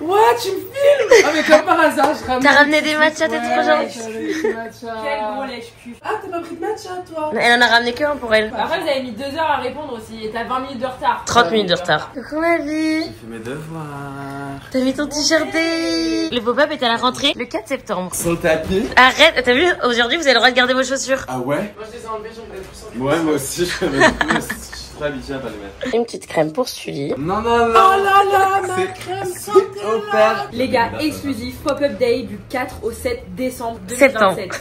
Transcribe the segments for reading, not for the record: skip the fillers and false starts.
What? Tu me filmes? Ah mais comme par hasard, je ramène... T'as ramené des matchas, t'es trop gentil. Quel gros lèche-cul. Ah t'as pas pris de matcha toi? Elle en a ramené qu'un pour elle. Après vous avez mis 2 heures à répondre aussi et t'as 20 minutes de retard. 30 minutes de retard. Coucou ma vie. J'ai fait mes devoirs. T'as mis ton t-shirt D. Le pop-up est à la rentrée le 4 septembre. Sur le tapis. Arrête, t'as vu? Aujourd'hui vous avez le droit de garder vos chaussures. Ah ouais? Moi je les ai enlevés, j'en ai plus en Ouais, moi aussi, je fais mes je suis très habitué à pas les mettre. Une petite crème pour Sully. Non, non, non. Oh là là, ma C'est- crème c'est santé. offert. Les gars, exclusif Pop-up Day du 4 au 7 décembre 2027.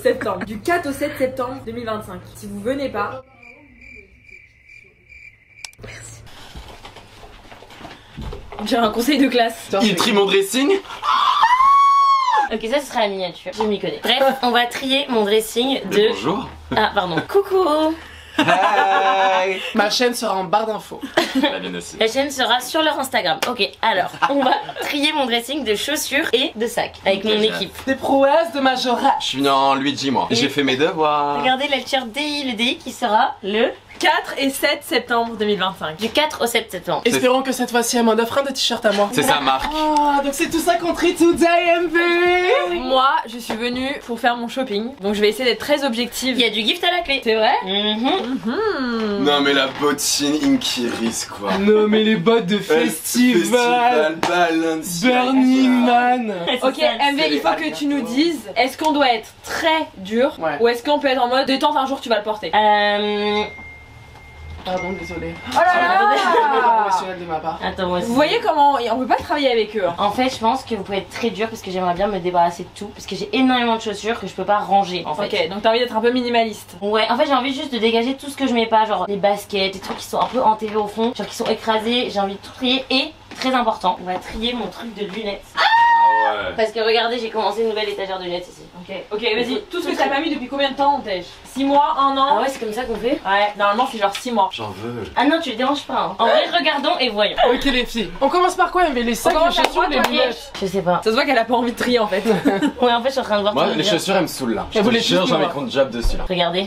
Septembre. Du 4 au 7 septembre 2025. Si vous venez pas... J'ai un conseil de classe. Il trie mon dressing. Ok, ça ce sera la miniature, je m'y connais. Bref, on va trier mon dressing de... Bonjour. Ah pardon, coucou. Hey. Ma chaîne sera en barre d'infos. La mienne aussi. La chaîne sera sur leur Instagram. Ok, alors, on va trier mon dressing de chaussures et de sacs avec mon équipe. Des prouesses de Majora. Je suis venu en Luigi, moi. J'ai fait mes devoirs. Regardez la t-shirt DI, le DI qui sera le 4 et 7 septembre 2025. du 4 au 7 septembre. Espérons que cette fois-ci elle m'en offre un de t-shirt à moi. C'est sa marque. Ah, donc c'est tout ça qu'on trie today, MV. Moi, je suis venue pour faire mon shopping. Donc je vais essayer d'être très objective. Il y a du gift à la clé. C'est vrai? Non, mais la bottine Inkiris, quoi. Non mais les bottes de festival. Balenciaga. Burning Man. Ok, MV, il faut que tu nous dises, est-ce qu'on doit être très dur Ouais. ou est-ce qu'on peut être en mode détente, un jour tu vas le porter? Pardon, désolé. Oh là C'est là! professionnel de ma part. Attends, moi aussi. Vous voyez comment on peut pas travailler avec eux, hein. En fait, je pense que vous pouvez être très dur parce que j'aimerais bien me débarrasser de tout. Parce que j'ai énormément de chaussures que je peux pas ranger en fait. Ok, donc t'as envie d'être un peu minimaliste. Ouais, en fait, j'ai envie juste de dégager tout ce que je mets pas, genre les baskets, les trucs qui sont un peu enterrés au fond, genre qui sont écrasés. J'ai envie de tout trier et, très important, on va trier mon truc de lunettes. Ah ouais. Parce que regardez, j'ai commencé une nouvelle étagère de lunettes ici. Ok, vas-y, tout ce que t'as pas mis depuis combien de temps on tèche? 6 mois, 1 an? Ah ouais, c'est comme ça qu'on fait? Ouais, normalement c'est genre 6 mois. J'en veux. Ah non, tu le déranges pas. Hein. En vrai, regardons et voyons. Ok les filles. On commence par quoi, MV? Les sacs, les commence par chaussures, quoi, les toi, lunettes. Je sais pas. Ça se voit qu'elle a pas envie de trier en fait. Ouais, en fait, je suis en train de voir Moi, tout les bien. chaussures, elles me saoulent là. Je Et vous te les jure, tous, j'ai mes moi. comptes job dessus là. Regardez.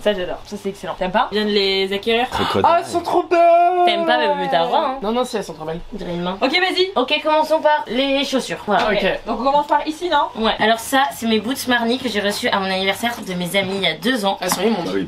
Ça j'adore, ça c'est excellent. T'aimes pas? Je viens de les acquérir. Ah, elles sont trop belles. T'aimes pas, mais t'as le droit, hein. Non, non, si, elles sont trop belles. On dirait une main. Ok, vas-y. Ok, commençons par les chaussures. Voilà. Ok. Donc on commence par ici, non? Ouais, alors ça, c'est mes boots Marni que j'ai reçus à mon anniversaire de mes amis il y a 2 ans. Elles sont immondes. Oui.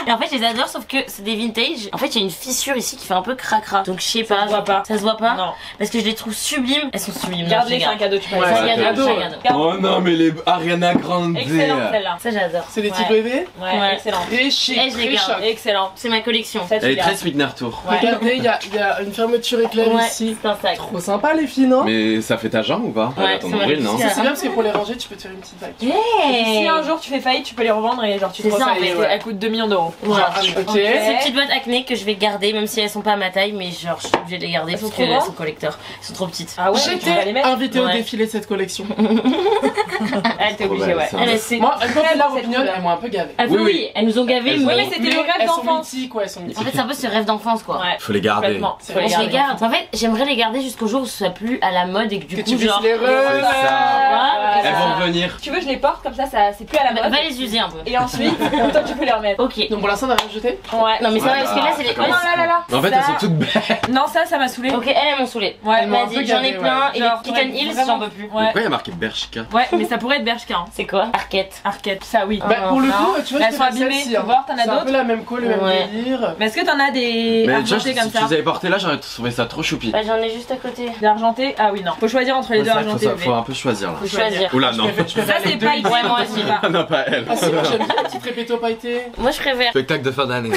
Et en fait, je les adore, sauf que c'est des vintage. En fait, il y a une fissure ici qui fait un peu cracra. Donc, je sais pas. Ça se voit pas. Ça se voit pas? Non. Parce que je les trouve sublimes. Elles sont sublimes. Garde-les, Non, c'est je un cadeau, tu peux Ouais, aller. C'est un c'est un cadeau, cadeau. c'est un cadeau. Oh non, mais les Ariana Grande. Excellente celle-là. Ça, j'adore. C'est des Ouais. petits bébés. Ouais, Ouais. excellente. Et chic, Eh, je les très garde. choc. Excellent. C'est ma collection. Ça tu Elle est gardes. très Sweetener Tour. Ouais. Regardez, il y a une fermeture éclair Ouais, ici. c'est un sac. Trop sympa les filles, non? Mais ça fait ta jambe ou pas? Ouais, Ton c'est vrai. nombril, non? C'est C'est bien parce que pour les ranger, tu peux te faire une petite vague. Hey. Si un jour tu fais faillite, tu peux les revendre et genre tu te C'est ça, refais. en fait, Et ouais. elles coûtent 2 millions d'euros. Voilà. Ok. Ok. Ces petites bottes acné que je vais garder, même si elles sont pas à ma taille, mais genre, je suis obligée de les garder Elles parce sont trop qu'elles grandes sont collecteurs. Elles sont trop petites. Ah ouais, tu vas les J'étais mettre. invitée au Ouais. défilé de cette collection. Elle t'es Trop obligée, belle, ouais. ça. Elles, c'est- Moi, quand très elles la belle, cette opinion, couleur. elles m'ont un peu gavé. Ah, Oui, oui, oui. elles nous ont gavés, Elles mais. ont- mais c'était le rêve elles sont d'enfance. mythiques, ouais, elles sont En mythiques. fait, c'est un peu ce rêve d'enfance, quoi. Ouais. Faut les garder. Complètement. C'est Faut les Et je les garder. garde. En fait, j'aimerais les garder jusqu'au jour où ce soit plus à la mode et que du Que coup, tu puisses genre. les C'est ça. Ouais, Elles ça. vont revenir. Tu veux, je les porte comme ça c'est plus à la Va mode. les user un peu. Et ensuite, toi tu peux les remettre. Ok. Donc pour l'instant, on a rien jeté. Ouais. Non, mais ça Ouais, va, parce que là, c'est les. ça Oh non, commence. là là là. Mais en fait, Ça- elles sont toutes belles. Non, ça m'a saoulé. Ok, elles m'ont saoulé. Ouais, Elle m'a un peu dit, j'en ai gavé, plein ouais. et Genre, les Kick and ouais, Heels, vraiment. j'en peux plus. Ouais. Pourquoi il y a marqué Bershka? Ouais, mais ça pourrait être Bershka. Hein. C'est quoi? Arquette. Arquette, ça oui. Bah, pour le non. coup, tu vois, Elles je sont préfère abîmées. celle-ci, Faut hein. voir, t'en as C'est un d'autres? peu la même co, le même Ouais. délire. Mais est-ce que t'en as des Mais déjà, argentés si comme tu ça? les avais portés là, j'aurais trouvé ça trop choupi. Bah, j'en ai juste à côté. Des argentés? Ah oui, non. Faut choisir entre les Ouais, deux c'est vrai, argentés. faut un peu choisir là. Faut choisir. Oula, non. Je préfère Ça les c'est deux. pas hyper. Ouais, moi aussi. Ah non, pas elle. Ah si, moi j'aime bien les petits répétos pailletés. Moi, je préfère. Spectacle de fin d'année.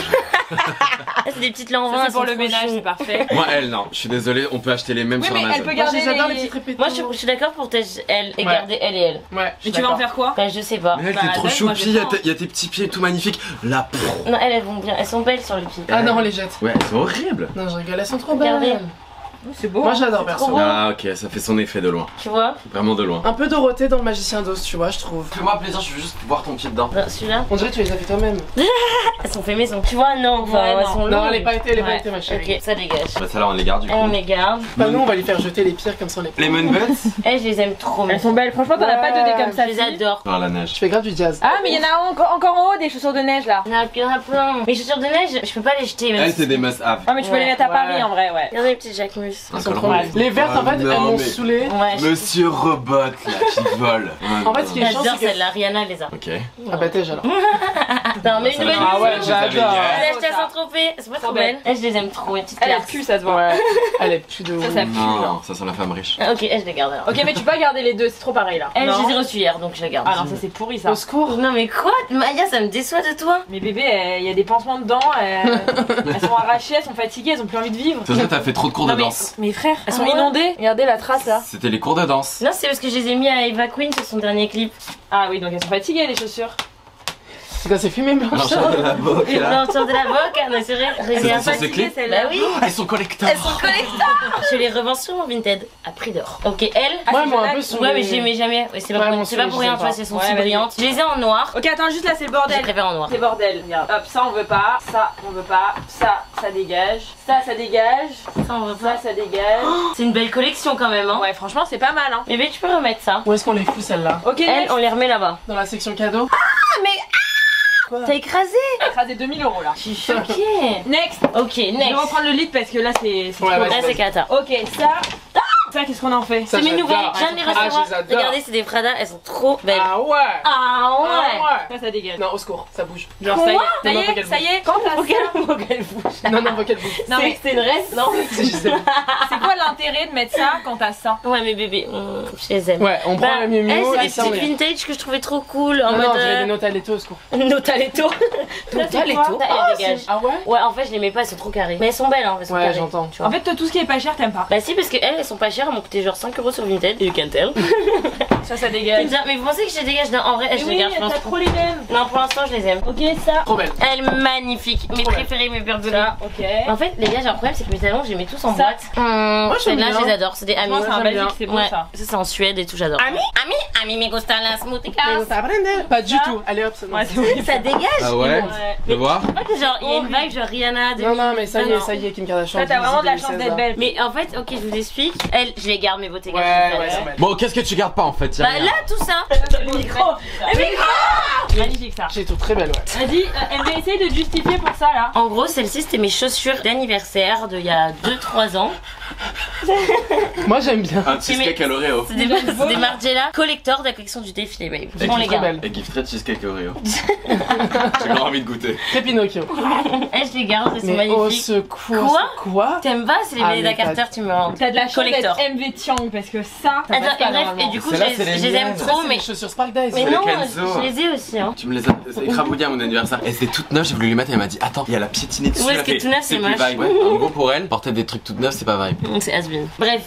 Ah, c'est des petites Ça lanvins. c'est pour le ménage, c'est parfait. Moi, elle, non. Je suis désolé, on peut acheter les mêmes Oui, sur mais Amazon. elle peut Moi garder j'adore les les. petits répétos. Moi, je suis d'accord pour tâcher elle et Ouais. garder elle et elle. Ouais, Mais tu vas en faire quoi? Bah, je sais pas. Mais elle, Bah, t'es trop ouais, moi, choupi, je il y a prends. il y a tes petits pieds tout magnifiques. Là, pff. Non, elles vont bien. Elles sont belles sur le pied. Ah non, on les jette. Ouais, c'est horrible. Non, je rigole, elles sont trop Regardez. belles. C'est beau. Moi j'adore C'est perso. trop beau. Ah, ok, ça fait son effet de loin. Tu vois? Vraiment de loin. Un peu Dorothée dans le magicien d'Oz, tu vois, je trouve. Fais-moi plaisir, je veux juste voir ton pied dedans. Non, celui-là, On dirait que tu les as fait toi-même. elles sont fait maison. Tu vois? Non, enfin, Ouais, elles non. sont Non, longues. elle est pas été, elle est pas Ouais. été, ma chérie. Ok, ça dégage. Bah, ça là, on les garde du On coup. les garde. Bah, nous, on va lui faire jeter les pires comme ça, on les. Les Moonbuds. Elles, je les aime trop. Elles sont belles. Franchement, t'en as pas donné comme ça. Je les fille. adore. Dans la neige. Je fais grave du jazz. Ah, mais il y en a encore en haut des chaussures de neige là. Il y en a plein. Mes chaussures de neige, je peux pas les jeter. Même Elle, si- c'est des must-have. Ah, mais tu peux Ouais. les mettre à Ouais. Paris en vrai, ouais. Regardez les petites jacquemus. plus. Elles sont trop belles. Les vertes, en fait, elles m'ont saoulé. Ouais. Monsieur Robot là qui vole. En fait, ce qui est chiant, J'adore c'est que. celle-là, Rihanna les a. Ok. Ah bah, t'es alors. Non, mais une nouvelle Ah ouais, musique. j'adore. Je l'ai acheté à Saint-Tropez. C'est pas trop belle. Je les aime trop, une petite Elle a classe. pu, ça se voit. Ouais, elle est plus de ouf. Ça pue. Non, ça sent la femme riche. Ok, je les garde alors. Ok, mais tu peux pas garder les deux, c'est trop pareil là. Elle, Non. je les ai reçues hier, donc je les garde. Ah non, ça c'est pourri ça. Au secours. Non mais quoi Maya, ça me déçoit de toi. Mais bébé, il y a des pansements dedans, elles sont arrachées, elles sont fatiguées, elles ont plus envie de vivre. C'est parce que t'as fait trop de cours de Non, mais, danse. mais frère, elles sont Ah ouais inondées. Regardez la trace là. C'était les cours de danse. Non, c'est parce que je les ai mis à Eva Queen sur son dernier clip. Ah oui, donc elles sont fatiguées les chaussures. C'est quoi, c'est fumé blanche? de la boca Et dans le temps de la boca, mais c'est vrai. Regarde. sur ces clés Bah oui. Elles sont collecteurs. Elles sont collector. Je les revends sur mon Vinted à prix d'or. Ok, elle. Ouais, moi un peu saoulé. Ouais, mais j'aimais jamais. Ouais, c'est pas, Ouais, c'est pas pour rien, tu vois, je elles sont Ouais, si vas-y. brillantes. Je les ai en noir. Ok, attends, juste là c'est le Je bordel. préfère en noir. C'est bordel, regarde. Hop, ça on veut pas, ça on veut pas, ça dégage, ça dégage, Ça, on veut pas. ça dégage. C'est une belle collection quand même, hein. Ouais, franchement, c'est pas mal, hein. Bébé, tu peux remettre ça. Où est-ce qu'on les fout celles-là? Ok, Elle, next. on les remet là-bas. Dans la section cadeau? Quoi? T'as écrasé. J'ai écrasé 2000 € là. Je suis choquée. Next. Ok, Je vais next. reprendre le lead parce que là c'est trop. Ouais, vas-y. Là, c'est Kata. Ok, ça. Ça, qu'est-ce qu'on en fait? Ça, C'est mes j'adore. nouvelles. Je viens de les Ah, recevoir. je les adore. Regardez, c'est des Prada. Elles sont trop belles. Ah ouais! Ah ouais. Ça dégage. Non, au secours, ça bouge. Genre, Quoi ça y est, Non, non, faut ça qu'elle y est, quand t'as Faut ça. qu'elle bouge. Non, non, faut qu'elle bouge. Non, mais C'est une reste, non? C'est Gisèle. c'est quoi l'intérêt de mettre ça quand t'as ça? Ouais, mais bébé, je les aime. Ouais, on prend le Miu Miu. elles, c'est et des ça, on petites est- vintage que je trouvais trop cool. En Non, mode. non, je vais les noter à l'étau, au secours. Notaletto. Notaletto. Elles dégagent. Ah ouais? Ouais, en fait, je les mets pas, elles sont trop carrées. Mais elles sont belles, hein. Elles sont Ouais, carrées. j'entends. Tu vois. En fait, toi, tout ce qui est pas cher, t'aimes pas. Bah si, parce que elles sont pas chères, elles m'ont coûté genre 5 € sur Vinted. You can tell. Ça dégage. Mais vous pensez que je les dégage? Non, en vrai, je les Oui, garde, je pense. t'as trop les mêmes. Non, pour l'instant, je les aime. Ok, ça. Trop belle. Elle est magnifique. Mes Trop belle. préférées, mes Burberry. Ça, ok. En fait, les gars, j'ai un problème, c'est que mes talons, je les mets tous en Ça. boîte. Moi, j'aime Celles-là, bien. je les adore. C'est des amis. Moi, c'est un j'aime Belgique, bien. c'est bon Ouais, ça. ça c'est en Suède et tout, j'adore. Ami, me gusta la smoothie Pas du tout. Allez hop, c'est bon. Ouais, c'est horrible. Ça dégage. Ah ouais? Je veux voir? Genre, il y a une vibe genre Rihanna. Non, non, mais ça y Non, est, non. ça y est, Kim Kardashian. Toi, t'as vraiment de la 2016, chance d'être là. belle. Mais en fait, ok, je vous explique. Elle, je les garde, mes beautés Ouais, gâchées. ouais, c'est belle. Bon, qu'est-ce que tu gardes pas en fait? Bah là, tout ça. Le micro. Magnifique ça. J'ai tout très belle, ouais. Vas-y, MV, essaye de justifier pour ça là. En gros, celle-ci, c'était mes chaussures d'anniversaire d'il y a 2-3 ans. Moi, j'aime bien. Un cheesecake à l'Oreo. C'est des Margiela collector de la collection du défilé, babe. J'ai On les très garde. belle. Et gifterait cheesecake Oreo. J'ai grave envie de goûter. Très Pinocchio. Elle, je les garde, elles sont Mais au magnifiques. secours. Quoi? Quoi? T'aimes pas? C'est les Ah, Belinda mais pas Carter, tu me rends. T'as de la chance Collector. d'être MV Tiang parce que ça. Attends, passe pas et bref, normalement. et du coup, Celles-là, je c'est les les aime miennes. trop, C'est mais. les chaussures Spark Days. Mais les non, Kenzo. je les ai aussi, hein. Tu me les as écrabouillées à mon anniversaire. Elles étaient toutes neuves, j'ai voulu les mettre et elle m'a dit attends, il y a la piétinée dessus. Ouais, Elle a parce que fait, tout neuf, c'est plus moche. vibe. Ouais. En gros, pour elle, porter des trucs toutes neuves, c'est pas vibe. C'est has-been. Bref,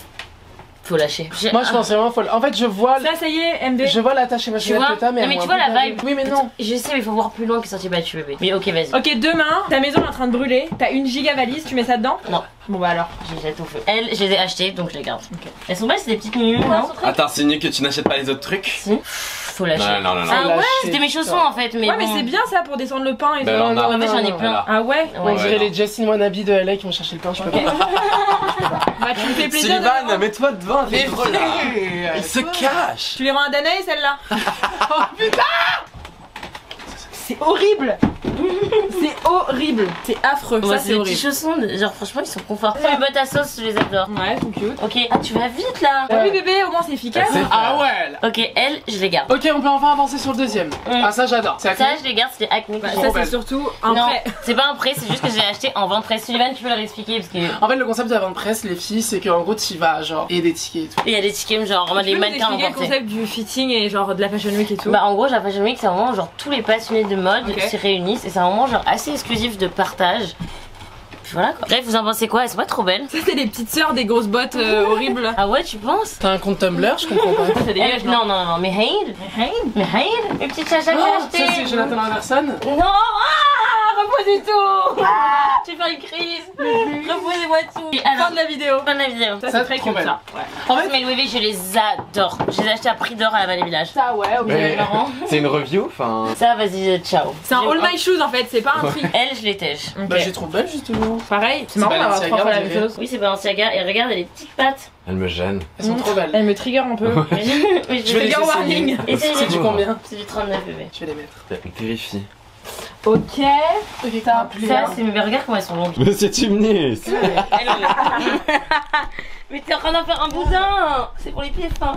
faut lâcher. Moi, je pense vraiment folle. En fait, je vois. Ça, ça y est, MV. Je vois l'attache Tu émotionnelle vois? que t'as, mais. Non, mais elle tu m'a vois un peu la perdu. vibe. Oui, mais non. Je sais, mais il faut voir plus loin que Sentier Battu, bébé. Mais ok, vas-y. Ok, demain, ta maison est en train de brûler. T'as une giga valise, tu mets ça dedans? Non. Bon bah alors. J'ai déjà tout fait. Elles, je les ai achetées, donc je les garde. Elles sont belles, c'est des petites minutes, non? Attends, c'est mieux que tu n'achètes pas les autres trucs? Si. Faut lâcher. Non, non, non, non. Ah ouais, Lâcher, c'était mes chaussons putain. en fait, mais Ouais, mais bon. c'est bien ça pour descendre le pain et Ben tout. alors, non, non. En fait, j'en ai non, plein. voilà. Ah ouais? On Ouais, dirait non. les Justin Wannabe de LA qui vont chercher le pain, je peux pas. Bah tu me fais plaisir. Sullivan, mets-toi devant, Mais t'es trop là. frère, Il se cache. Tu lui rends un Danae celle-là? Oh putain! C'est horrible! C'est horrible! C'est affreux, Ouais, ça c'est c'est des petits horrible. chaussons, genre franchement ils sont confortables. Les bottes à sauce, je les adore. Ouais, tout cute. Ok, ah tu vas vite là. Ah oui bébé, au moins c'est efficace. Ah ouais là. Ok, elles, je les garde. Ok, on peut enfin avancer sur le deuxième. Ah, ça j'adore. C'est Ça, Acne. je les garde, c'est des Acne. Bah, que ça j'ai. belle. c'est surtout un Non, prêt. c'est pas un prêt, c'est juste que j'ai acheté en vente presse. Sullivan, tu peux leur expliquer parce que. En fait, le concept de la vente presse, les filles, c'est qu'en gros, tu vas genre et des tickets et tout. Il y a des tickets genre en mode Tu les peux nous mannequins expliquer le emportés. concept du fitting et genre de la fashion week et tout? Bah en gros, la Fashion Week, c'est un moment où genre tous les passionnés de mode Ok. se réunissent et c'est un moment genre assez exclusif de partage. Puis voilà quoi. Bref, vous en pensez quoi? Elles sont pas trop belles? Ça c'est les petites sœurs des grosses bottes horribles. Ah ouais, tu penses? T'as un compte Tumblr, je comprends pas. Ça dégage, Elles- non, non, non, mais Haid? Mais Haid? Mes petites chachas que Oh, j'ai ça achetées. c'est Jonathan Anderson. Non! Ah! Reposez-tout! Ah! Je vais faire une crise! Reposez-moi tout! Et Fin alors, de la vidéo. fin de la vidéo. Ça Ça, c'est très trop cute belle. ça. Ouais. En fait, Mais Louis V, je les adore. Je les ai achetés à prix d'or à la Vallée Village. Ça ouais, ok. Mais- marrant. C'est une review, enfin. Ça, vas-y, ciao. C'est un all my shoes en fait, c'est pas un prix. Elle, je les tèche. Ok. bah, je les trouve belles justement. Pareil, c'est marrant d'avoir Balenciaga, trois fois la on même dirait. chose. Oui, c'est Balenciaga. Et regarde, elle a les petites pattes. Elle me gêne. Elles sont trop belles. Elle me trigger un peu. Mais Je vais les Trigger warning. essayer. Et C'est du combien? C'est du 39 bébé. Je vais les mettre. Vérifie. Ok. Ça, Ça, c'est mes regards comment elles sont longues. Monsieur Tumnus. Mais t'es en train d'en faire un boudin. C'est pour les pieds fins.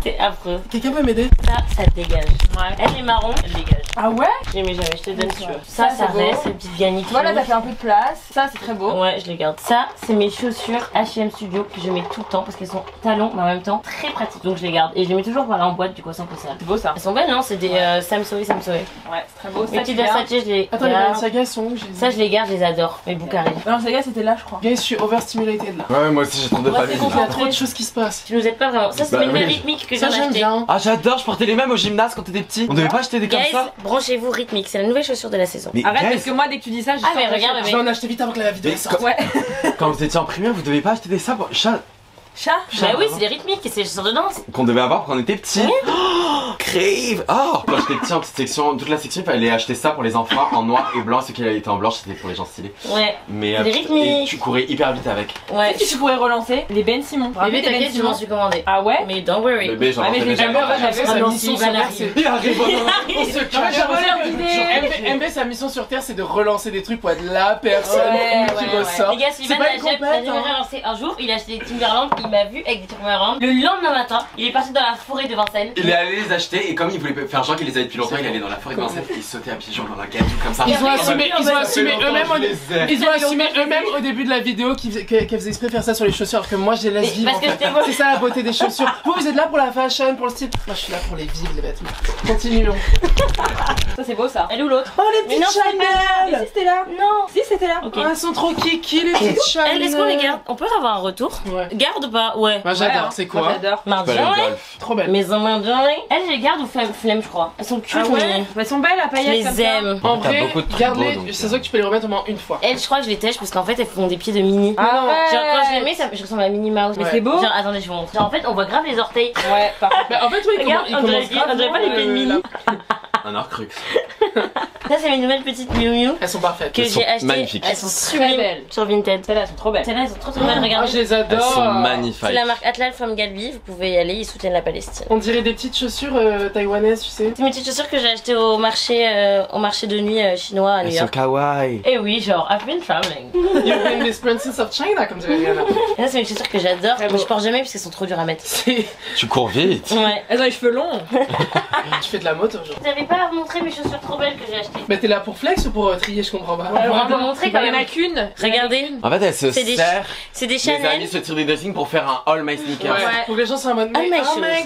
T'es affreux. quelqu'un peut m'aider? Ça dégage. Ouais. Elle est marron, elle dégage. Ah ouais? Jamais, je te donne si tu veux. Ça, Ça c'est beau. reste, c'est une petite Vianney. Voilà, t'as fait un peu de place. Ça, c'est très beau. Ouais, je les garde. Ça, c'est mes chaussures H&M Studio que je mets tout le temps parce qu'elles sont talons, mais en même temps très pratiques. Donc je les garde et je les mets toujours par là en boîte, du coup, sans peu sale. C'est beau ça. Elles sont belles, non? C'est des Samsoe. Ouais, c'est très beau. Mes petites Versace, je les Attends, les garde. Balenciaga, elles sont où? Ça, je les garde, je les adore. Mes boucarés. Non, ces gars, c'était là, je crois. Guys, je suis overstimulated là. Ouais, moi aussi j'ai trop de Ouais, famille. c'est Il y a trop de choses qui se passent. Tu nous aides pas vraiment. Ça, c'est Bah mes nouvelles oui. rythmiques que Ça, j'en ai j'aime acheté. bien. Ah j'adore, je portais les mêmes au gymnase quand t'étais petit. On devait pas acheter des comme Guys, ça. branchez-vous rythmique, c'est la nouvelle chaussure de la saison. Mais Arrête, guys, parce que moi, dès que tu dis ça, je Ah, mais regarde, Je vais en acheter vite avant que la vidéo Mais sorte. Ouais. quand vous étiez en primaire, vous devez pas acheter des sabres Chat. Bah oui, c'est des rythmiques et c'est les chaussures de danse. qu'on devait avoir quand on était petit. Oh, crave. Oh. Quand j'étais petit en petite section, toute la section, il fallait acheter ça pour les enfants en noir et blanc. Ceux qui étaient en blanche, c'était pour les gens stylés. Ouais. Mais Des rythmiques. et tu courais hyper vite avec. Ouais. Si tu pourrais relancer les Ben Simon. Bébé, t'inquiète, je m'en suis commandé. Ah ouais? Mais don't worry. Bébé, j'en Ah, mais je entendais l'ai jamais jamais. regardé. Sa non, mission si, sur il va Terre, c'est. Il arrive, on se Non, mais cache. j'aimerais voleur bien d'idées. que MB, sa mission sur Terre, c'est de relancer des trucs pour être la personne Ouais, qui ouais, ressort. Les gars, C'est Sylvain pas l'a une jamais compète, hein. relancé un jour. Il a acheté des Timberland, il m'a vu avec des Timberland. Le lendemain matin, il est parti dans la forêt de Vincennes. Il est allé les acheter et comme il voulait faire genre qu'il les avait depuis longtemps, il allait dans la forêt de Vincennes et il sautait à pieds joints dans la gâteau comme ça. Ils ont Ouais, assumé, ouais, ils ont ouais, assumé eux-mêmes Ils ils ont assumé eux-mêmes au début de la vidéo qu'elle faisait exprès de faire ça sur les chaussures alors que moi je les laisse Mais vivre parce en que fait. c'était moi. C'est ça la beauté des chaussures. Vous êtes là pour la fashion, pour le style. Moi je suis là pour les vivre les vêtements. Continuons. Ça, c'est beau ça. Elle ou l'autre? Oh les Mais petites non, c'est pas Mais Chanel. si, c'était là. Non. Si, c'était là. Ok. Oh, elles sont trop kiki les petites Chanel. Elle, est-ce qu'on les garde? On peut avoir un retour? Ouais. Garde ou pas? Ouais. Moi Ouais, j'adore, hein. c'est Moi, quoi? j'adore. Mardi. Pas le golf. Trop belle. Maison Marjorie. Elle, je les garde ou flemme, je crois. Elles sont cute, Ah ouais? mais Elles sont belles à je paillettes comme les ça. aime. En T'as vrai, beaucoup de trucs garde-les, beaux, donc, c'est ça que tu peux les remettre au moins une fois. Elle, je crois que je les tèche parce qu'en fait, elles font des pieds de mini. Ah Non. ouais. Genre, quand je les mets, je ressemble à Minnie Mouse. Mais Ouais. c'est beau. Genre, attendez, je vous montre. Genre, en fait, on voit grave les orteils. Ouais, par contre. Bah en fait oui, Regarde, il on dirait- commence grave, on dirait pas les pieds de Minnie. Un Horcrux. Ça, c'est mes nouvelles petites Miu Miu Elles sont parfaites. que Elles sont j'ai achetées. magnifiques. Elles sont Très sublimes belles. sur Vinted. Celles-là, elles sont trop belles. Celles-là, elles sont trop belles. Ah, Regardez. je les adore. Elles sont C'est magnifiques. la marque Atlal from Galbi. Vous pouvez y aller. Ils soutiennent la Palestine. On dirait des petites chaussures taïwanaises, tu sais. C'est mes petites chaussures que j'ai achetées au marché de nuit chinois à New Elles sont York. kawaii. Et oui, genre, I've been traveling. You've been this princess of China, comme dirait Rihanna. Et ça, c'est mes chaussures que j'adore. Très Mais beau. je porte jamais parce qu'elles sont trop dures à mettre. C'est. Tu cours vite. Ouais. Elles ont les cheveux longs. Tu fais de la moto aujourd'hui. Vous avez pas montré mes chaussures trop belles que j'ai achetées? Mais t'es là pour flex ou pour trier, je comprends pas. on peut montrer quand Il y en même. a qu'une. Regardez. En fait, elle se C'est des- sert. C'est des Les amis Chanel. se tirent des dressings pour faire un all my sneakers. Ouais, Ouais. pour que les gens soient en mode. Oh Mais my oh shoes. my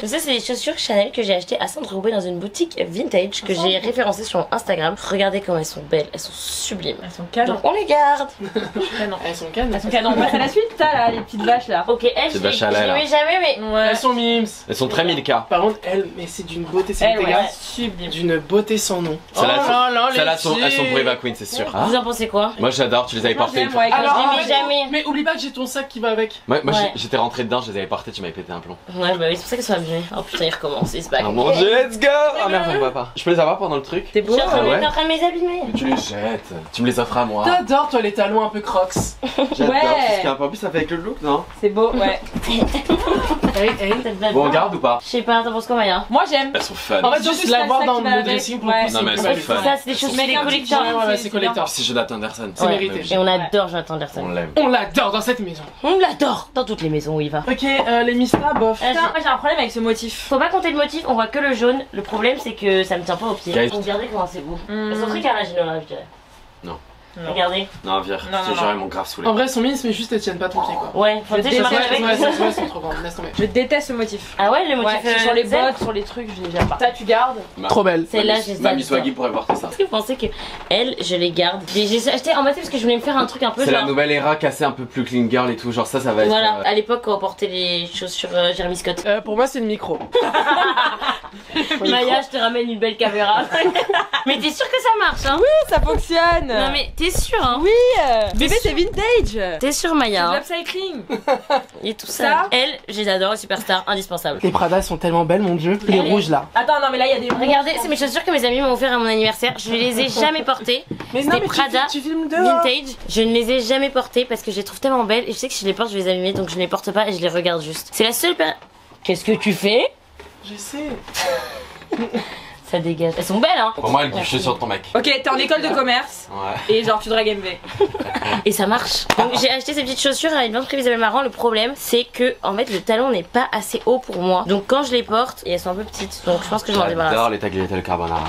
god. Ça, c'est des chaussures Chanel que j'ai achetées à Saint-Tropez dans une boutique vintage que j'ai référencée sur Instagram. Regardez comment elles sont belles, elles sont sublimes. Elles sont canons. Donc on les garde. Canons. Elles sont cannes. Elles sont canons. On passe à la suite, t'as là, les petites vaches là. Ok, elles, C'est je les vache à lait, là. mets jamais, mais Ouais. Elles sont mimes. Elles sont très 1000K. Par contre, elles, mais c'est d'une beauté, c'est Elles, des ouais. gars. Sublime. D'une beauté sans nom. Celles-là, elles sont- là, Celles-là, les sont- elles sont pour filles. Eva Queen, c'est sûr. vous en pensez quoi? Moi j'adore, tu les avais Moi, portées une j'aime, fois. ouais. Alors, Je les mets jamais. Mais oublie pas que j'ai ton sac qui va avec. Moi Ouais. j'étais rentré dedans, je les avais portées, tu m'avais pété un plomb. Ouais, bah oui, c'est pour ça qu'elles sont abîmées. Oh putain, il recommence, il se back. Oh mon dieu, let's go! Ah merde, on voit pas. Je peux les avoir pendant le truc? T'es Je beau. suis en train de Ah ouais. t'es en train de les abîmer. Mais tu les jettes. Tu me les offres à moi. T'adores toi les talons un peu crocs. J'adore. Ouais. Parce qu'un peu plus ça fait avec le look, non? C'est beau, ouais. Hey, hey. Peut-être là Bon, on dedans. garde ou pas? Je sais pas, t'en penses quoi, Maya? Moi j'aime. Elles sont fun. En fait, Surtout juste si t'as l'avoir le dans sac qui le va dressing avec, pour le ouais. coup, Non, mais c'est elles plus sont valide. fun. Ça, c'est des choses Mais les comme collecteurs. Ouais, ouais, c'est c'est collector. Si c'est Jonathan Anderson. C'est mérité. Et on adore Jonathan Anderson. On l'aime. On l'adore dans cette maison. On l'adore dans toutes les maisons où il va. Ok, les Mista, bof. Ah, Putain, moi j'ai un problème avec ce motif. Faut pas compter le motif, on voit que le jaune. Le problème c'est que ça me tient pas aux pieds. Guys. Regardez comment c'est beau. Hmm. Elles sont très caragines là, je dirais. Non. Non. Regardez. Non, vire. Non, Je non, te jure, non. elles m'ont grave saoulé. En vrai, elles sont mimes, mais juste elles tiennent pas ton pied quoi. Ouais, faut Je dire, je marche déteste, avec. Ouais, elles sont trop grandes, laisse tomber. Je déteste ce motif. Ah ouais, le motif Ouais, sur les zen. bottes, sur les trucs, j'aime pas. Ça, tu gardes. Trop belle. Celle-là, je les Mamie adore. Swaggy pourrait porter ça. Est-ce que vous pensez que elle, je les garde? J'ai acheté en maté parce que je voulais me faire un truc un peu C'est la genre. nouvelle era cassée un peu plus clean girl et tout. Genre ça va être. Voilà, à l'époque quand on portait les chaussures Jeremy Scott. Pour moi, c'est le micro. Maya, je te ramène une belle caméra. Mais t'es sûr que ça marche, hein? Ça fonctionne. Non mais t'es sûr, hein? Oui. Bébé, c'est vintage. T'es sûr, Maya? Hein? L'upcycling. Et tout Ça ça. Elle, je les adore, superstar, indispensable. Les Prada sont tellement belles, mon dieu. Les Elle est- rouges là. Attends, non, mais là, il y a des. Regardez, c'est mes chaussures que mes amis m'ont offert à mon anniversaire. Je les ai jamais portées. Mais C'était Prada, tu filmes dehors. Vintage. Je ne les ai jamais portées parce que je les trouve tellement belles et je sais que si je les porte, je vais les abîmer donc je ne les porte pas et je les regarde juste. C'est la seule Qu'est-ce que tu fais? Je sais. Ça dégage. Elles sont belles hein. Pour moi, elle kiffe chaussures de ton mec. Ok, t'es en école de commerce Ouais. et genre tu dragues MV. Et ça marche. Donc j'ai acheté ces petites chaussures à une vente privée Isabelle Marant. Le problème c'est que en fait le talon n'est pas assez haut pour moi. Donc quand je les porte, et elles sont un peu petites, donc je pense que je m'en débarrasse. J'adore les tagliatelles carbonara.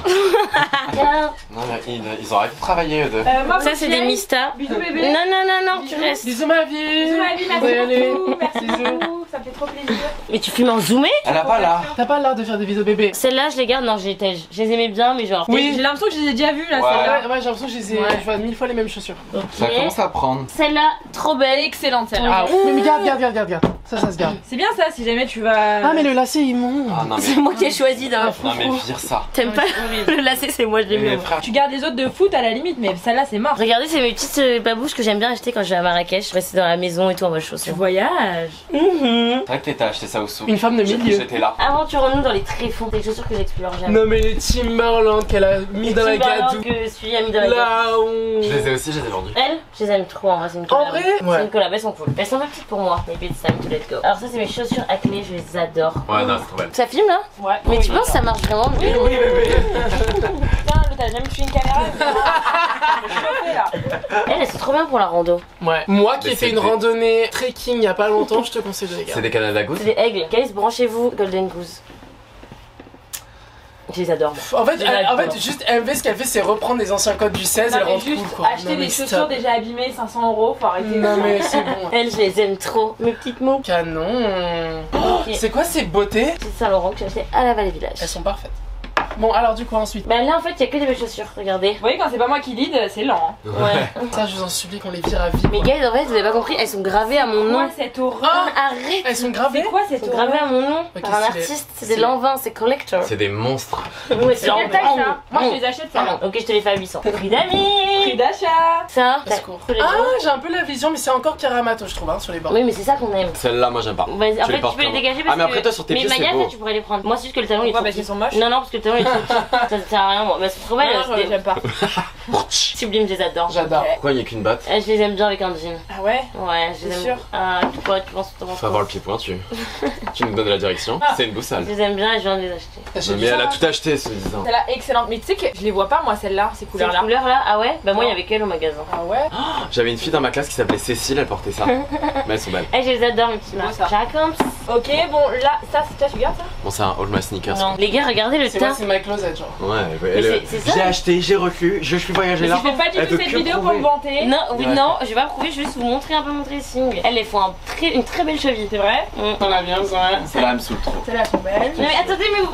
Regarde. Non mais ils ont arrêté de travailler eux deux. Ça c'est des Mista. Bisous bébé. Non non non non, tu restes. Bisous ma vie. Bisous ma vie, On va y merci aller. beaucoup. Merci Bisous. beaucoup. Ça me fait trop plaisir. Mais tu filmes en zoomé? Elle a pas là. T'as pas l'art de faire des bisous bébés. Celles-là je les garde, non je les aimais bien mais genre. Oui. J'ai l'impression que je les ai déjà vues là, Ouais. celle-là. Ouais, j'ai l'impression que je vois 1000 fois les mêmes chaussures. Ok. Ça commence à prendre. Celle-là, trop belle. Excellente celle-là. Ah, mais regarde. Ça se garde. C'est bien ça si jamais tu vas. Ah, mais le lacet il monte. Ah non C'est mais. moi qui ai choisi d'un. Non mais vire ça. T'aimes pas le lacet, c'est moi je l'ai Mais mis. frère, Tu gardes les autres de foot à la limite, mais celle-là c'est mort. Regardez, c'est mes petites babouches que j'aime bien acheter quand je vais à Marrakech. Je reste dans la maison et tout en mode Tu chaussures. voyages. Mhm. c'est vrai que t'étais acheté ça au sou. Une femme de milieu. J'étais là. Aventurons-nous dans les tréfonds des chaussures que j'explore jamais. Non, mais les Timberland qu'elle a mis dans la gadou. Que celui a mis dans la gadou. La honte. Je les ai aussi, je les ai vendus. Elles, je les aime trop en vrai, c'est une En collab. vrai C'est Ouais. une collab, elles sont cool. Elles sont un peu petites pour moi. Maybe it's time to let go. Alors ça c'est mes chaussures à clé, je les adore. Ouais, non, c'est trop belle. Ça filme là? Ouais. Mais tu penses que ça marche vraiment? Oui, bébé. Putain, t'as jamais tué une caméra. Je suis chauffée là. Elles sont trop bien pour la rando. Ouais. Moi qui Mais ai fait c'est une des- randonnée trekking il y a pas longtemps, je te conseille de les C'est garder. des Canada Goose. C'est des aigles. Guys, branchez-vous, Golden Goose. Je les adore. moi. En fait, Je les adore. juste MV, ce qu'elle fait, c'est reprendre les anciens codes du 16 et Non, le mais rendre juste cool quoi. acheter Non, des mais chaussures stop. déjà abîmées, 500 €, faut arrêter. Non, mais c'est bon. Elles, je les aime trop. Mes petites mots. Canon. Ok. C'est quoi ces beautés? C'est Saint-Laurent que j'ai acheté à la Vallée Village. Elles sont parfaites. Bon, alors du coup, ensuite. Bah là en fait il y a que des belles chaussures, regardez. Vous voyez, quand c'est pas moi qui lead, c'est lent. Hein. Ouais. Ça, je vous en supplie qu'on les vire à vie. Mais quoi. guys en fait vous avez pas compris, elles sont gravées à mon nom. Quoi cette horreur? Ah, Arrête. elles sont gravées? C'est quoi Elles cette sont gravées horreur? à mon nom Ok, par un stylé. artiste, c'est des Lanvin, c'est collector. C'est des monstres. Ouais, C'est quelle taille ça? Moi je les achète ça. Pardon, ok je te les fais à 800. Prix d'amis. Prix d'achat. Ça, Au secours. Ah, j'ai un peu la vision, mais c'est encore Karamato, je trouve, hein, sur les bords. Oui mais c'est ça qu'on aime. Celle-là, moi j'aime pas. Vas-y, en Tu les fait portes tu peux les comment? dégager Ah, parce mais après, que... toi, sur tes mais pieds, c'est Maya, beau. tu pourrais les prendre. Moi c'est juste que le talon il est Pourquoi? trop Parce petit. qu'ils sont moches. Non non parce que le talon il est trop petit. Ça sert à rien moi. Mais c'est trop belle. Non, c'est- j'aime pas. Sublime, je les adore. J'adore. Pourquoi il y a qu'une batte? Je les aime bien avec un jean. Ah ouais? Ouais, je les C'est aime. sûr. Ah, pourquoi tu penses Faut avoir le pied pointu. Tu nous donnes la direction. C'est une boussole. Je les aime bien et je viens de les acheter. T'achètes Mais du elle a ça tout acheté, ce disant. Celle-là excellente. Mais tu sais que je les vois pas moi celles-là, ces Ces couleurs là. couleurs là, ah ouais? Bah moi il y avait qu'elle au magasin. Ah ouais? J'avais une fille dans ma classe qui s'appelait Cécile, elle portait ça. Mais elles sont belles. Eh, je les adore mes petites beau, marques. ça. Jacobs. Ok, bon là, ça c'est toi, tu gardes ça? Bon, c'est un All My Sneakers. Non. Les gars, regardez le C'est quoi, teint. c'est my closet, genre. Ouais, Mais elle, c'est ça. j'ai acheté, j'ai reçu, je suis voyagé Mais là. tu fais pas du Elle tout peut cette que vidéo pour prouver. me vanter. Non, oui, Ouais. non, je vais pas prouver, je vais juste vous montrer un peu mon dressing. Elles font une très belle cheville. C'est vrai? On a bien besoin. Celle-là, elle me saoule trop. Celles-là sont belles. Non mais attendez, mais vous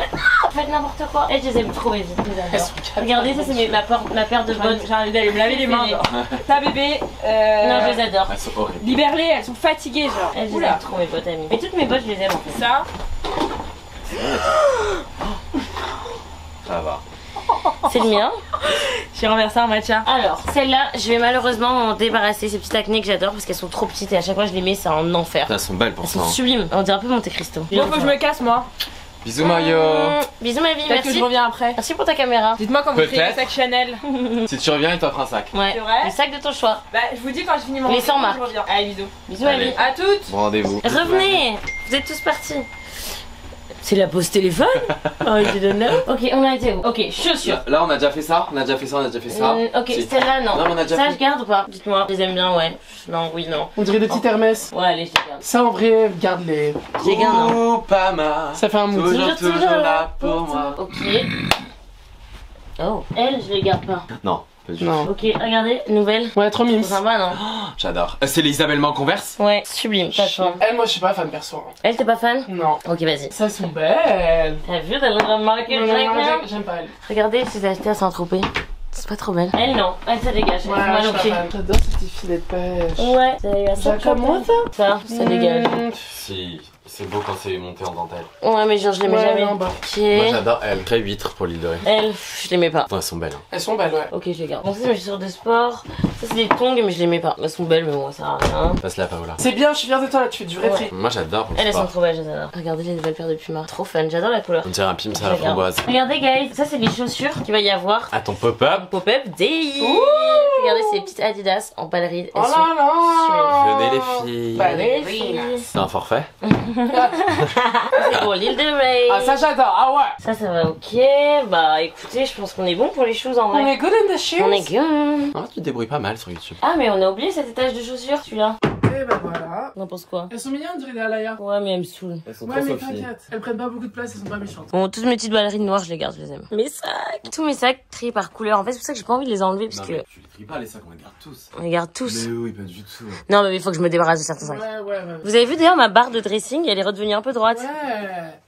faites n'importe quoi. Eh, je les aime trop, mes vies. Je les Elles adore. sont calmes. Regardez, ça c'est ma paire de bottes. J'ai envie d'aller me laver les mains. Genre. Ta bébé, Non, je les adore. Elles sont horribles. libère-les, elles sont fatiguées genre. Elles, je les Oula. aime trop, mes bottes amies. Mais toutes mes bottes, je les aime en fait. Ça, Ça va. C'est le mien. j'ai renversé un matcha. Alors, celle-là, je vais malheureusement m'en débarrasser. Ces petites acné que j'adore parce qu'elles sont trop petites et à chaque fois je les mets, c'est un enfer. Elles sont belles pour Elles ça. sont hein. sublimes. On dirait un peu Monte Cristo. Bon, faut que je me casse moi. Bisous Mario. Bisous ma vie, Peut-être que merci. je reviens après. Merci pour ta caméra. Dites-moi quand vous créez le Peut-être. sac Chanel. Si tu reviens, il t'offre un sac. Ouais. C'est vrai Le sac de ton choix. Bah, je vous dis quand je finis mon Les rendez-vous, 100 marques. je reviens. Allez, bisous. Bisous ma Allez. vie. À toutes. Bon rendez-vous. Revenez. Vous êtes tous partis. C'est la pause téléphone. Oh, je te donne là. Ok, on a été où? Ok, chaussures. Là, on a déjà fait ça, on a déjà fait ça, on a déjà fait ça. Ok, Si. celle-là non. Non, mais on a déjà Ça fait. je garde ou pas? Dites-moi. Je les aime bien, ouais. Non, oui, non. On dirait des petits Hermès. Ouais, allez, je les garde. Ça, en vrai, garde-les. Je les garde, non. Groupama. Ça fait un mood. Toujours là pour moi. Ok. Oh. Elle, je les garde pas. Non, pas du tout. Non. Ok, regardez, nouvelle. Ouais, trop mimes. C'est sympa, non? J'adore. C'est les Isabelle Man Converse. Ouais, sublime, pas de chance. Elle, moi, je suis pas fan perso. hein. Elle, t'es pas fan? Non. Ok, vas-y. Ça, elles sont belles. T'as vu, t'as le marqué Non, le non, mec, non, là? j'aime pas elle. Regardez, je les ai achetées à Saint-Tropez. C'est pas trop belle. Elle, non. Elle, ça dégage. Ouais, Moi je non suis plus. pas fan. J'adore ces petits filets de pêche. Ouais, ça dégage. J'accorde moi, ça Ça dégage. Si, c'est beau quand c'est monté en dentelle. Ouais, mais genre, je les mets Ouais, jamais. non, bah. Ok. Moi j'adore elle. Très huître pour l'île de Ré. Elle, je les mets pas. Elles sont belles. hein. Elles sont belles, ouais. Ok, je les garde. Donc, ça, c'est mes chaussures de sport. Ça, c'est des tongs, mais je les mets pas. Elles sont belles, mais moi, ça sert à rien. Passe-la à Paola. C'est bien, je suis fière de toi là, tu fais du vrai tri. Moi j'adore. pour le Elles sont sport. trop belles, je les adore. Regardez les nouvelles paires de Puma. Trop fun, j'adore la couleur. On dirait un Pims Je à la les garde. framboise. Regardez, guys, ça, c'est les chaussures qu'il va y avoir. À ton pop-up. Pop-up Day. Regardez ces petites Adidas en ballerine. Oh Elles sont là là. Venez les filles. Bah, les filles. C'est un forfait. C'est pour l'île de Ré. Ah, ça j'adore, ah ouais. Ça va ok. Bah écoutez, je pense qu'on est bon pour les shoes en vrai. On est good in the shoes. On est good. Ah, tu te débrouilles pas mal sur YouTube. Ah mais on a oublié cet étage de chaussures, celui-là. Et bah voilà. On en pense quoi? Elles sont mignonnes, on dirait des Alaya. Ouais mais elles me saoulent. Elles sont Ouais, mais t'inquiète, elles prennent pas beaucoup de place, elles sont pas méchantes. Bon, toutes mes petites ballerines noires, je les garde, je les aime. Mes sacs. Tous mes sacs triés par couleur. En fait, c'est pour ça que j'ai pas envie de les enlever parce Non, que mais tu les tries pas les sacs, on les garde tous. on les garde tous. Mais oui, pas du tout. Non mais il faut que je me débarrasse de certains sacs. Ouais. Vous avez vu d'ailleurs ma barre de dressing, elle est redevenue un peu droite.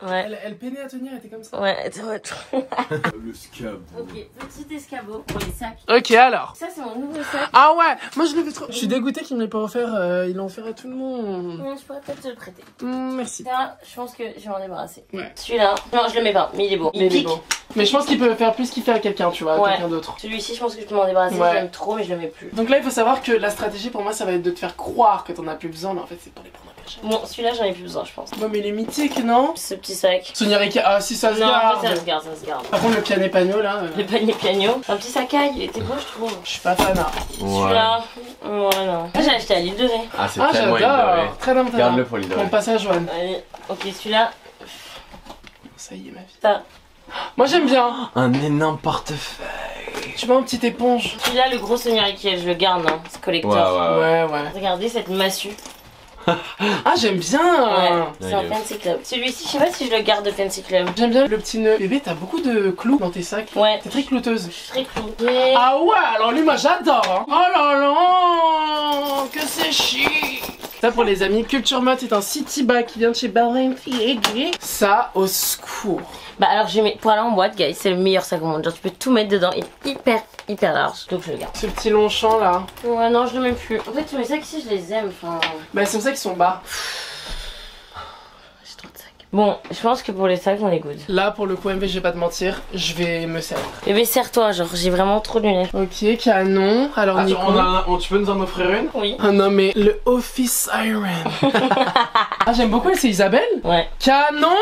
Ouais. Elle peinait à tenir, elle était comme ça. Ouais. Le scab. Ok, petit escabeau pour les sacs. Ok, alors. Ça c'est mon nouveau sac. Ah ouais, moi je le veux trop. Je suis dégoûtée qu'ils me l'aient pas offert, ils l'ont offert à tout le monde. Je pourrais peut-être te le prêter. Merci. Ça, je pense que je vais m'en débarrasser. Ouais. Celui-là, non, je le mets pas, mais il est beau. Il pique. Bon. Mais je pense qu'il peut faire plus kiffer à quelqu'un, tu vois, à Ouais. quelqu'un d'autre. Celui-ci, je pense que je peux m'en débarrasser. Ouais. Je l'aime trop, mais je le mets plus. Donc là, il faut savoir que la stratégie pour moi, ça va être de te faire croire que t'en as plus besoin, mais en fait, c'est pour les prendre à cachet. Bon, celui-là, j'en ai plus besoin, je pense. Bon, mais il est mythique, non? Ce petit sac. Sonia Ricci, ah si ça se Non, garde. mais ça se garde, ça se garde. Par contre, le piano panneau là, Le panier piano. Un petit sacaille, il était beau, je trouve. je suis pas fan. Hein. Celui-là, voilà. Moi, j'ai acheté à l'île de Ré. Ah, c'est Ah, tellement j'adore. Très bien, Garde-le pour l'idole. Mon passage, Joanne. Allez, ok, celui-là, Ça y est, ma vie. ça. Moi, j'aime bien. Un énorme portefeuille. Tu vois, une petite éponge. Celui-là, le gros Sonia Ricci, je le garde, hein. C'est collector. Ouais. Regardez cette massue. Ah, j'aime bien. Ouais, c'est un Ouais. Fancy Club. Celui-ci, je sais pas si je le garde de Fancy Club. J'aime bien le petit nœud. Bébé, t'as beaucoup de clous dans tes sacs. Ouais. T'es très clouteuse. Je suis très cool. Ah ouais, alors lui, moi, j'adore. Hein. Oh là là, que c'est chic. Ça, pour les amis, Culture Mode, c'est un city bag qui vient de chez Balenciaga. Ça, au secours. Bah alors j'ai mis pour aller en boîte, guys, c'est le meilleur sac au monde. Genre tu peux tout mettre dedans, il est hyper large, donc je le garde. Ce petit long champ là. Ouais non je le mets plus. En fait tous mes sacs ici je les aime, enfin. Bah c'est pour ça qu'ils sont bas. J'ai trop de sacs. Bon, je pense que pour les sacs on est good. Là pour le coup MV, je vais pas te mentir, je vais me servir. Bébé serre-toi, genre j'ai vraiment trop de lunettes. Ok, canon. Alors Nico. Tu peux nous en offrir une? Oui. Ah non mais le Office Iron. Ah j'aime beaucoup, c'est Isabelle. Ouais. Canon.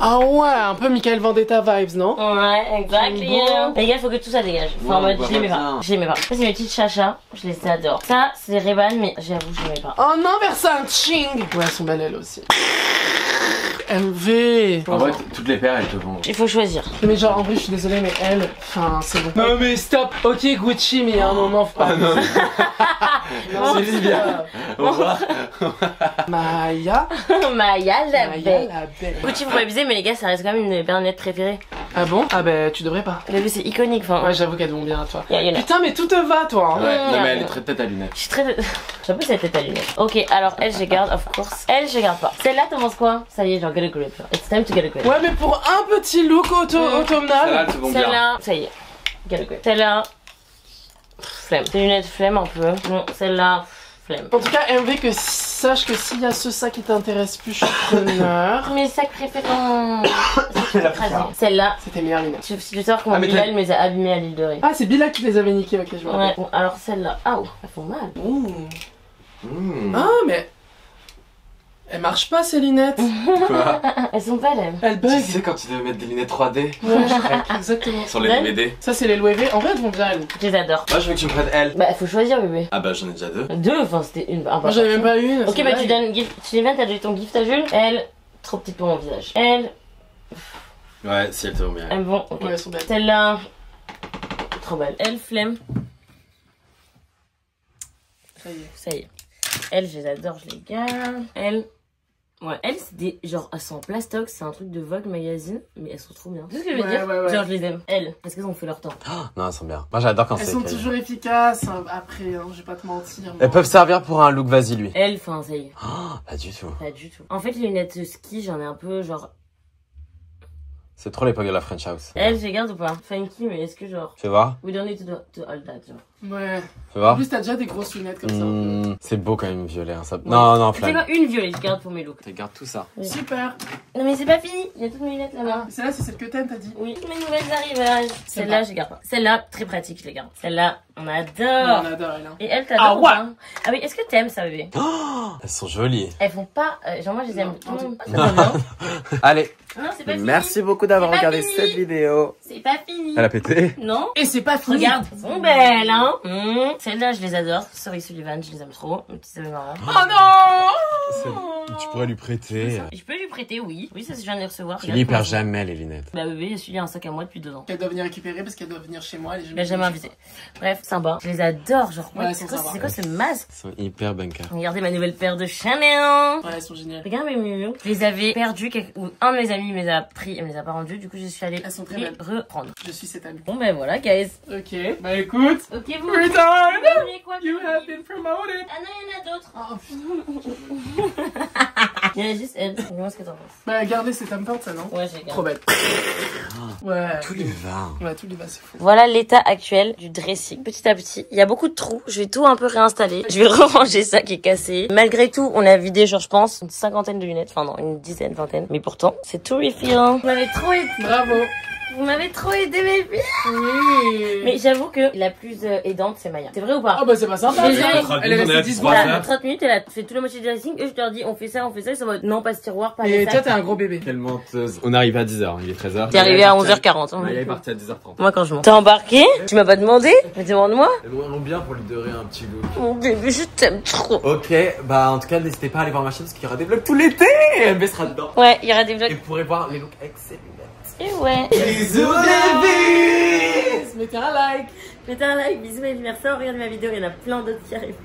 Ah ouais, un peu Michael Vendetta vibes, non? Ouais, exactement. Bon. Les gars, faut que tout ça dégage. Enfin, en Ouais, mode, on je les mets voit pas. bien. Je les mets pas. Ça, c'est mes petites chachas. Je les adore. Ça, c'est des Ray-Ban, mais j'avoue, je les mets pas. Oh non, Versace Ching. Ouais, elles sont belles elles aussi. MV. En vrai, toutes les paires elles te vont. Il faut choisir. Mais genre, en vrai, je suis désolée, mais elle, enfin, c'est bon. Non, mais stop. Ok, Gucci, mais il y a un moment, faut pas. non, Non, c'est Livia. Au revoir. Maya. Maya la Maya belle. la belle. Gucci, faut pas abuser, mais les gars, ça reste quand même une de mes paires de lunettes préférées. Ah bon? Ah bah, tu devrais pas. T'as vu, c'est iconique, enfin. Ouais, j'avoue qu'elles vont bien à toi. Y en a. Putain, mais tout te va, toi. Hein. Ouais, non, mais Ouais. elle est très tête à lunettes. Je suis très. J'ai un peu cette tête à lunettes. Ok, alors elle, je garde, of course. Elle, je garde pas. Celle-là, t'en penses quoi? Ça y est, genre, get a grip. It's time to get a grip. Ouais, mais pour un petit look Celle-là, automnal. elles te vont bien. Celle-là, ça y est, get a grip. Celle-là, flemme. Ces lunettes, flemme un peu. Non, celle-là, flemme. En tout cas, MV, que sache que s'il y a ce sac qui t'intéresse plus, je suis preneur. Mes sacs préférés. Celle-là, C'était meilleures lunettes. si tu veux savoir comment Ah, mais Bilal me les a abîmées à l'île de Ré. Ah, c'est Bila qui les avait niqués, ok, je me Ouais, rappelle. bon, alors celle-là, ah, elles font mal. Ah, mais. Elles marchent pas ces lunettes. Quoi? Elles sont belles, elles. Elles Tu bug. sais quand tu devais mettre des lunettes 3D Exactement. sur les Ouais. DVD? Ça, c'est les Loewe. En vrai, elles vont bien, elles. Je les adore. Moi je veux que tu me prêtes elle. Bah, faut choisir, bébé. Ah bah j'en ai déjà deux. Deux, enfin, c'était une. Moi, j'avais même pas une. Ok, c'est bah blague. tu donnes gift. Tu les viens, t'as donné ton gift à Jules. Elle, trop petite pour mon visage. Elle, Ouais, si elles te vont bien. elles vont. Ok. Ouais, elles sont belles. Celle-là, trop belle. Elle, flemme. Ça y est. Ça y est. Elle, je les adore, je les garde. Elle. Ouais, elles, c'est des. Genre, elles sont en plastoc, c'est un truc de Vogue magazine, mais elles sont trop bien. Tu sais ce que je veux Ouais, dire? ouais, ouais. Genre, je les aime. Elles, parce qu'elles ont fait leur temps. Non, elles sont bien. Moi j'adore quand Elles c'est sont écrit. toujours efficaces. Hein, après, hein, je vais pas te mentir. Elles peuvent servir pour un look vas-y lui. Elle, enfin, ça y est. Pas du tout. Pas du tout. En fait, les lunettes de ski, j'en ai un peu, genre. C'est trop l'époque de la French House. Elle, je les garde ou pas? Funky, mais est-ce que genre. Fais voir. We don't need to all that, genre. Ouais. Fais En voir. plus, t'as déjà des grosses lunettes comme ça. C'est beau quand même violet. Hein, ça... Non, non, C'est flamme. quoi une violette, je garde pour mes looks. Tu gardes tout ça. Super. Non, mais c'est pas fini, il y a toutes mes lunettes là-bas. Celle-là, c'est celle que t'aimes, t'as dit. Oui, mes nouvelles arrivages. Celle-là, je les garde pas. Celle-là, très pratique, je les garde. Celle-là, on On adore. adore, elle. Hein. Et elle, t'adore Ah ou ouais. pas? Ah oui, est-ce que t'aimes ça, bébé? Elles sont jolies. Elles font pas. Genre, moi, je les aime. Non, Tout le monde. Ça va bien. Allez. Non, c'est pas fini. Merci beaucoup d'avoir C'est pas regardé fini. cette vidéo. C'est pas fini. Elle a pété. Non? Et c'est pas fini. Regarde, elles sont belles, hein. Celles-là, je les adore. Sorry Sullivan, je les aime trop. Mes petits amis marrants. Oh non. C'est Tu pourrais lui prêter. Je peux lui prêter, oui. Oui, ça je viens de les recevoir. Julie perd jamais les lunettes. Bah bébé, Julie a un sac à moi depuis 2 ans. Elle doit venir récupérer parce qu'elle doit venir chez moi. Elle est jamais invitée. Bref, sympa. Je les adore, genre. Ouais, c'est quoi ce masque? Ils sont hyper bunker. Regardez ma nouvelle paire de Chanel. Ouais, elles sont géniales. Regarde mes mignons. Je les avais perdus, ou un de mes amis me les a pris et me les a pas rendus. Du coup, je suis allée Elles sont très les belles. reprendre. Je suis cette amie. Bon, ben voilà, guys. Ok, bah écoute. Ok, vous. Return! Vous voulez quoi, You baby? have been promoted! Ah non, il y en a d'autres. Oh putain. Il y en a juste elle. Dis-moi ce que t'en penses. Bah gardez cette importe ça, non? Ouais, j'ai Trop gardé. belle. Ouais. Tout lui va. Ouais, tout lui va, c'est fou. Voilà l'état actuel du dressing. Petit à petit, il y a beaucoup de trous. Je vais tout un peu réinstaller. Je vais ranger ça qui est cassé. Malgré tout, on a vidé, genre, je pense, une 50aine de lunettes. Enfin, non, une dizaine, vingtaine. Mais pourtant, c'est tout refillant. Vous m'avez trop aidé. Bravo. Vous m'avez trop aidé, mes filles. Oui. Mais j'avoue que la plus aidante, c'est Maya. C'est vrai ou pas? Ah bah c'est pas sympa. Désolée. ça. Elle est restée 10 secondes. Voilà, 30 minutes, elle a fait tout le moitié du dressing. Et je leur dis, on fait ça, ils sont en mode, non, pas ce tiroir, pas Et les toi sacs. t'es un gros bébé. Quelle menteuse. On arrive à 10h, il est 13h. T'es arrivé à 11h40. Hein. Elle est partie à 10h30. Moi, quand je monte. T'as embarqué? Tu m'as pas demandé? Mais demande-moi. Elles vont bien pour lui donner un petit look. Mon bébé, je t'aime trop. Ok, bah en tout cas, n'hésitez pas à aller voir ma chaîne parce qu'il y aura des vlogs tout l'été. MB sera dedans. Ouais, il y aura des Et vlogs. vous pourrez voir les looks avec ses lunettes. Et ouais. Bisous, baby! Mettez un like. Mettez un like, bisous mes anniversaires, regardez ma vidéo, il y en a plein d'autres qui arrivent.